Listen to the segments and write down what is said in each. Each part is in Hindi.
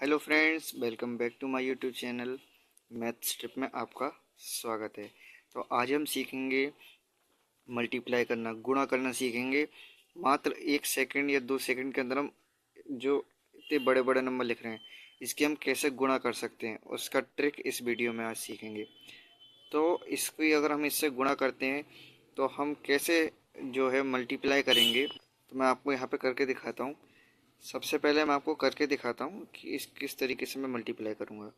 Hello friends, welcome back to my YouTube channel. Math step में आपका स्वागत है। तो आज हम सीखेंगे मल्टीप्लाई करना, गुणा करना सीखेंगे। मात्र 1 सेकंड या 2 सेकंड के अंदर हम जो इतने बड़े बड़े नंबर लिख रहे हैं इसकी हम कैसे गुणा कर सकते हैं, उसका ट्रिक इस वीडियो में आज सीखेंगे। तो इसकी अगर हम इससे गुणा करते हैं तो हम कैसे जो है मल्टीप्लाई करेंगे, तो मैं आपको यहाँ पे करके दिखाता हूँ। सबसे पहले मैं आपको करके दिखाता हूँ कि इस किस तरीके से मैं मल्टीप्लाई करूँगा।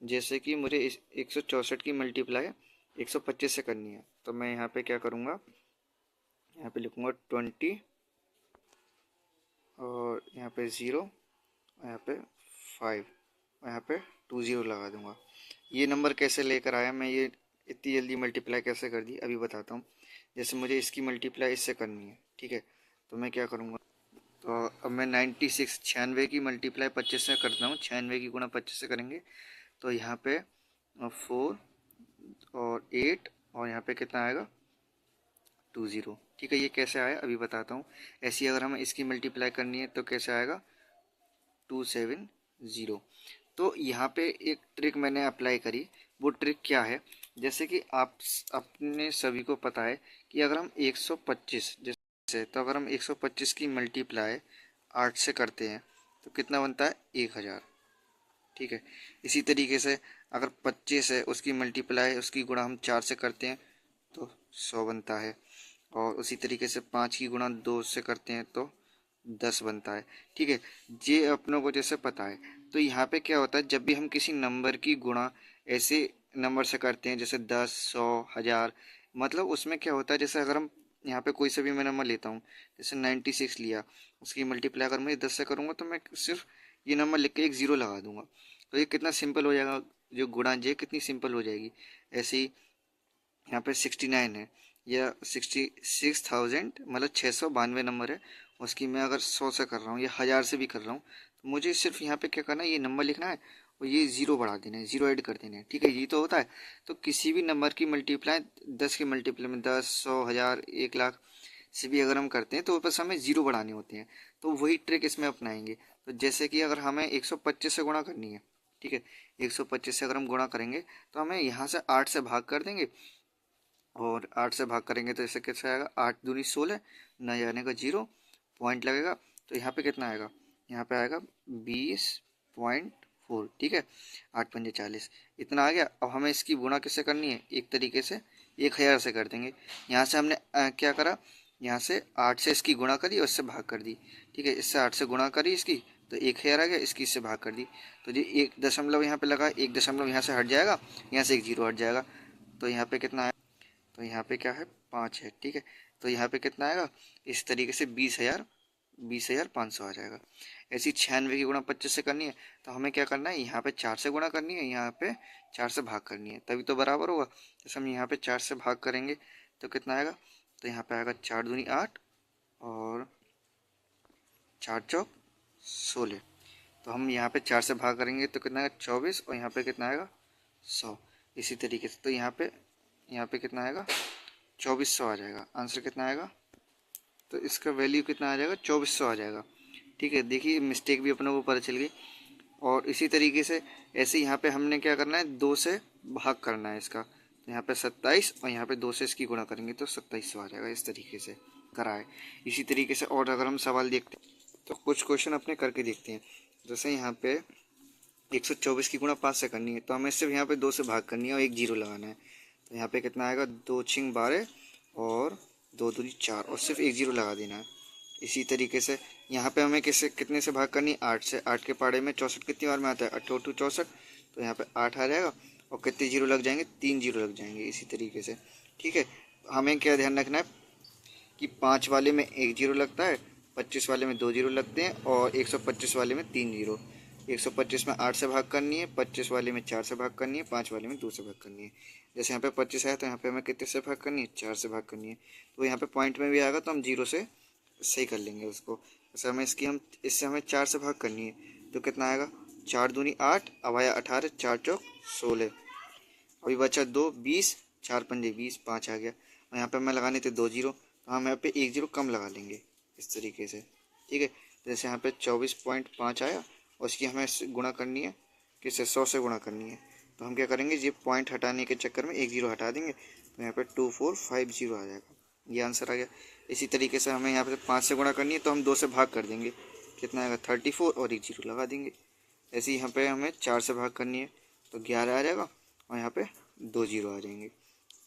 जैसे कि मुझे इस 164 की मल्टीप्लाई 125 से करनी है, तो मैं यहाँ पे क्या करूँगा, यहाँ पे लिखूँगा 20 और यहाँ पे 0 और यहाँ पे 5 और यहाँ पे 20 लगा दूँगा। ये नंबर कैसे लेकर आया, मैं ये इतनी जल्दी मल्टीप्लाई कैसे कर दी अभी बताता हूँ। जैसे मुझे इसकी मल्टीप्लाई इससे करनी है, ठीक है, तो मैं क्या करूँगा, तो अब मैं 96 96 की मल्टीप्लाई 25 से करता हूँ। 96 की गुणा 25 से करेंगे तो यहाँ पे 4 और 8 और यहाँ पे कितना आएगा 20। ठीक है, ये कैसे आया अभी बताता हूँ। ऐसी अगर हमें इसकी मल्टीप्लाई करनी है तो कैसे आएगा 270। तो यहाँ पे एक ट्रिक मैंने अप्लाई करी। वो ट्रिक क्या है, जैसे कि आप अपने सभी को पता है कि अगर हम 125 जैसे, तो अगर हम 125 की मल्टीप्लाई 8 से करते हैं तो कितना बनता है 1000। ठीक है, इसी तरीके से अगर 25 है उसकी मल्टीप्लाई उसकी गुणा हम 4 से करते हैं तो 100 बनता है। और उसी तरीके से 5 की गुणा 2 से करते हैं तो 10 बनता है। ठीक है, ये अपनों को जैसे पता है। तो यहाँ पे क्या होता है, जब भी हम किसी नंबर की गुणा ऐसे नंबर से करते हैं जैसे 10, 100, 1000, मतलब उसमें क्या होता है, जैसे अगर हम यहाँ पे कोई सा भी मैं नंबर लेता हूँ, जैसे 96 लिया, उसकी मल्टीप्लाई अगर मैं 10 से करूँगा तो मैं सिर्फ ये नंबर लिख के एक ज़ीरो लगा दूंगा, तो ये कितना सिंपल हो जाएगा, जो गुणा जे कितनी सिंपल हो जाएगी। ऐसे ही यहाँ पे 69 है या 66,000, मतलब 692 नंबर है, उसकी मैं अगर 100 से कर रहा हूँ या 1000 से भी कर रहा हूँ, तो मुझे सिर्फ यहाँ पे क्या करना है, ये नंबर लिखना है और ये ज़ीरो बढ़ा देना है, ज़ीरो ऐड कर देना है। ठीक है, ये तो होता है। तो किसी भी नंबर की मल्टीप्लाई 10 की मल्टीप्लाई में 10, 100, 1000, 1 लाख से भी अगर हम करते हैं तो बस हमें ज़ीरो बढ़ाने होते हैं। तो वही ट्रिक इसमें अपनाएंगे। तो जैसे कि अगर हमें 125 से गुणा करनी है, ठीक है, 125 से अगर हम गुणा करेंगे तो हमें यहाँ से 8 से भाग कर देंगे, और 8 से भाग करेंगे तो इससे कैसे आएगा, 8 दूनी 16, न जाने का 0, पॉइंट लगेगा तो यहाँ पे कितना आएगा, यहाँ पे आएगा 20.4। ठीक है, 8 पंजे 40, इतना आ गया। अब हमें इसकी गुणा किससे करनी है, एक तरीके से 1000 से कर देंगे। यहाँ से हमने क्या करा, यहाँ से 8 से इसकी गुणा करी और इससे भाग कर दी। ठीक है, इससे 8 से गुणा करी इसकी तो 1000 आ गया, इसकी इससे भाग कर दी तो जी एक दशमलव यहाँ पे लगा, एक दशमलव यहाँ से हट जाएगा, यहाँ से एक जीरो हट जाएगा, तो यहाँ पे कितना, तो यहाँ पे क्या है 5 है। ठीक है, तो यहाँ पे कितना आएगा, इस तरीके से 20,000, 20,500 आ जाएगा। ऐसी 96 की गुणा 25 से करनी है तो हमें क्या करना है, यहाँ पे 4 से गुणा करनी है, यहाँ पे 4 से भाग करनी है, तभी तो बराबर होगा। जैसे हम यहाँ पे 4 से भाग करेंगे तो कितना आएगा, तो यहाँ पे आएगा 4 दूनी 8 और 4 चौक 16। तो हम यहाँ पे 4 से भाग करेंगे तो कितना आएगा 24, और यहाँ पे कितना आएगा 100। इसी तरीके से तो यहाँ पे कितना आएगा 2400 आ जाएगा। आंसर कितना आएगा, तो इसका वैल्यू कितना आ जाएगा 2400 आ जाएगा। ठीक है, देखिए मिस्टेक भी अपने को पता चल गई। और इसी तरीके से ऐसे यहाँ पे हमने क्या करना है, 2 से भाग करना है इसका, तो यहाँ पे 27 और यहाँ पे 2 से इसकी गुणा करेंगे तो 2700 आ जाएगा। इस तरीके से करा है। इसी तरीके से और अगर हम सवाल देखते हैं तो कुछ क्वेश्चन अपने करके देखते हैं। जैसे यहाँ पे 124 की गुणा 5 से करनी है तो हमें सिर्फ यहाँ पे 2 से भाग करनी है और एक जीरो लगाना है, तो यहाँ पे कितना आएगा 2 छिंग 12 और 2 दूनी 4 और सिर्फ एक जीरो लगा देना है। इसी तरीके से यहाँ पे हमें कितने से भाग करनी है, 8 से। 8 के पाड़े में 64 कितनी बार में आता है, 8 64, तो यहाँ पे 8 आ जाएगा और कितने जीरो लग जाएंगे, 3 जीरो लग जाएंगे। इसी तरीके से ठीक है, हमें क्या ध्यान रखना है कि 5 वाले में एक जीरो लगता है, 25 वाले में 2 जीरो लगते हैं और 125 वाले में 3 जीरो। 125 में 8 से भाग करनी है, 25 वाले में 4 से भाग करनी है, 5 वाले में 2 से भाग करनी है। जैसे यहाँ पे 25 आया तो यहाँ पे हमें कितने से भाग करनी है, 4 से भाग करनी है। तो यहाँ पे पॉइंट में भी आएगा तो हम जीरो से सही कर लेंगे उसको। जैसे हमें इससे हमें 4 से भाग करनी है तो कितना आएगा, 4 दूनी 8, अब आया 18, 4 चौक 16, अभी बचा 2, 20, 4 पंजे 20, 5 आ गया और यहाँ पे हमें लगाने थे 2 जीरो, तो हम यहाँ पे एक जीरो कम लगा लेंगे इस तरीके से। ठीक है, जैसे यहाँ पे 24.5 आया और इसकी हमें गुणा करनी है, किससे, 100 से गुणा करनी है। तो हम क्या करेंगे, ये पॉइंट हटाने के चक्कर में एक जीरो हटा देंगे, तो यहाँ पे 2450 आ जाएगा, ये आंसर आ गया। इसी तरीके से हमें यहाँ पे 5 से गुणा करनी है, तो हम 2 से भाग कर देंगे, कितना आएगा 34 और एक जीरो लगा देंगे। ऐसे ही यहाँ पे हमें 4 से भाग करनी है, तो 11 आ जाएगा और यहाँ पे 2 जीरो आ जाएंगे।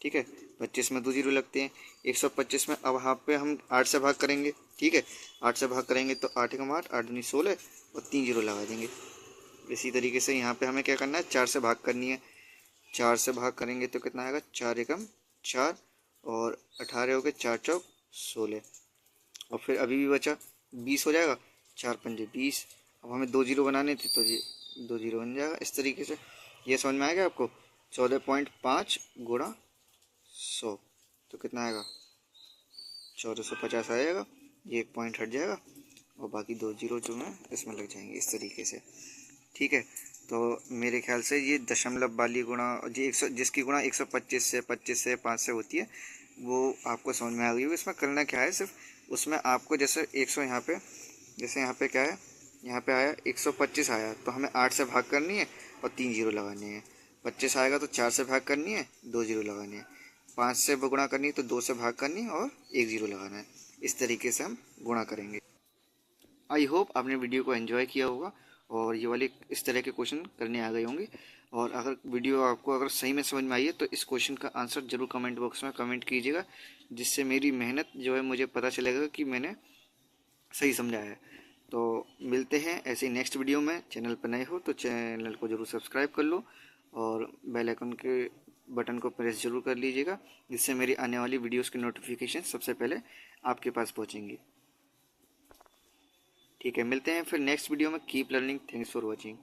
ठीक है, 25 में 2 जीरो लगते हैं। 125 में अब यहाँ पे हम 8 से भाग करेंगे। ठीक है, 8 से भाग करेंगे तो 8 एकम 8, 8 दूनी 16 और 3 जीरो लगा देंगे। इसी तरीके से यहाँ पे हमें क्या करना है, 4 से भाग करनी है। 4 से भाग करेंगे तो कितना आएगा, 4 एकम 4 और 18 हो गए, 4 चौक 16 और फिर अभी भी बचा 20 हो जाएगा, 4 पंजे 20। अब हमें 2 जीरो बनाने थे तो ये 2 जीरो बन जाएगा इस तरीके से। ये समझ में आएगा आपको, 14.5 गुणा 100 तो कितना आएगा, 1450 आएगा। ये एक पॉइंट हट जाएगा और बाकी 2 जीरो जो हैं इसमें लग जाएंगे इस तरीके से। ठीक है, तो मेरे ख्याल से ये दशमलव वाली गुणा जी 100 जिसकी गुणा 125 से 25 से 5 से होती है वो आपको समझ में आ गई होगी। इसमें करना क्या है, सिर्फ उसमें आपको जैसे 100 यहाँ पे, जैसे यहाँ पे क्या है, यहाँ पे आया 125 आया तो हमें 8 से भाग करनी है और 3 जीरो लगाने हैं। 25 आएगा तो 4 से भाग करनी है, 2 जीरो लगाने हैं। 5 से गुणा करनी है तो 2 से भाग करनी है और 1 जीरो लगाना है। इस तरीके से हम गुणा करेंगे। आई होप आपने वीडियो को एंजॉय किया होगा और ये वाले इस तरह के क्वेश्चन करने आ गए होंगे। और अगर वीडियो आपको अगर सही में समझ में आई है तो इस क्वेश्चन का आंसर जरूर कमेंट बॉक्स में कमेंट कीजिएगा, जिससे मेरी मेहनत जो है मुझे पता चलेगा कि मैंने सही समझाया है। तो मिलते हैं ऐसे नेक्स्ट वीडियो में। चैनल पर नए हो तो चैनल को जरूर सब्सक्राइब कर लो और बेल आइकन के बटन को प्रेस जरूर कर लीजिएगा, जिससे मेरी आने वाली वीडियोस की नोटिफिकेशन सबसे पहले आपके पास पहुंचेंगी। ठीक है, मिलते हैं फिर नेक्स्ट वीडियो में। Keep learning, thanks for watching.